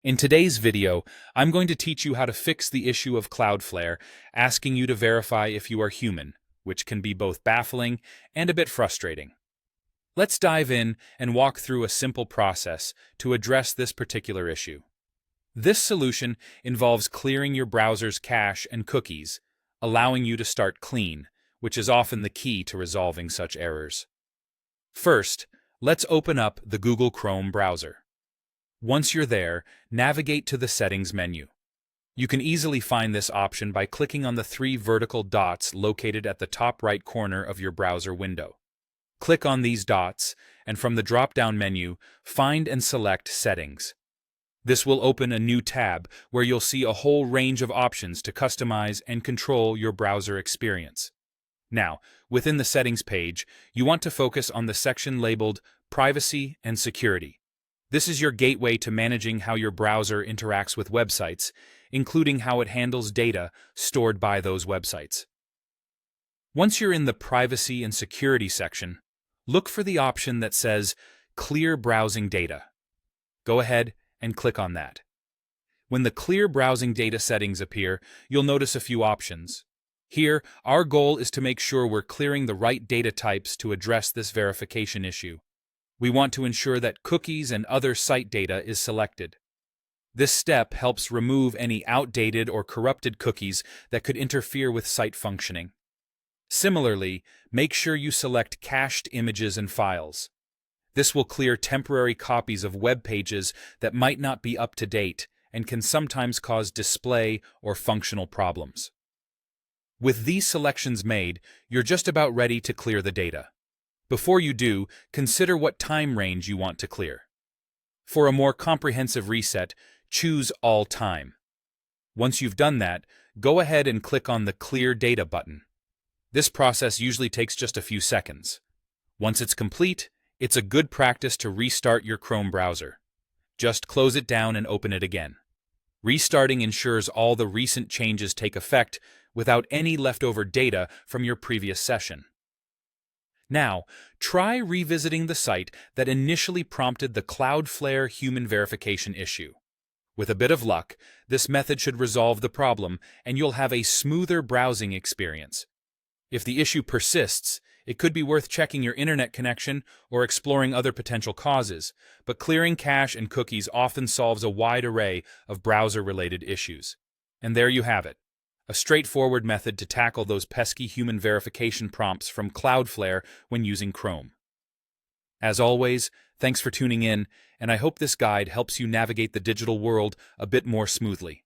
In today's video, I'm going to teach you how to fix the issue of Cloudflare, asking you to verify if you are human, which can be both baffling and a bit frustrating. Let's dive in and walk through a simple process to address this particular issue. This solution involves clearing your browser's cache and cookies, allowing you to start clean, which is often the key to resolving such errors. First, let's open up the Google Chrome browser. Once you're there, navigate to the Settings menu. You can easily find this option by clicking on the three vertical dots located at the top right corner of your browser window. Click on these dots, and from the drop-down menu, find and select Settings. This will open a new tab where you'll see a whole range of options to customize and control your browser experience. Now, within the Settings page, you want to focus on the section labeled Privacy and Security. This is your gateway to managing how your browser interacts with websites, including how it handles data stored by those websites. Once you're in the Privacy and Security section, look for the option that says Clear Browsing Data. Go ahead and click on that. When the Clear Browsing Data settings appear, you'll notice a few options. Here, our goal is to make sure we're clearing the right data types to address this verification issue. We want to ensure that cookies and other site data is selected. This step helps remove any outdated or corrupted cookies that could interfere with site functioning. Similarly, make sure you select cached images and files. This will clear temporary copies of web pages that might not be up to date and can sometimes cause display or functional problems. With these selections made, you're just about ready to clear the data. Before you do, consider what time range you want to clear. For a more comprehensive reset, choose All Time. Once you've done that, go ahead and click on the Clear Data button. This process usually takes just a few seconds. Once it's complete, it's a good practice to restart your Chrome browser. Just close it down and open it again. Restarting ensures all the recent changes take effect without any leftover data from your previous session. Now, try revisiting the site that initially prompted the Cloudflare human verification issue. With a bit of luck, this method should resolve the problem and you'll have a smoother browsing experience. If the issue persists, it could be worth checking your internet connection or exploring other potential causes, but clearing cache and cookies often solves a wide array of browser-related issues. And there you have it. A straightforward method to tackle those pesky human verification prompts from Cloudflare when using Chrome. As always, thanks for tuning in, and I hope this guide helps you navigate the digital world a bit more smoothly.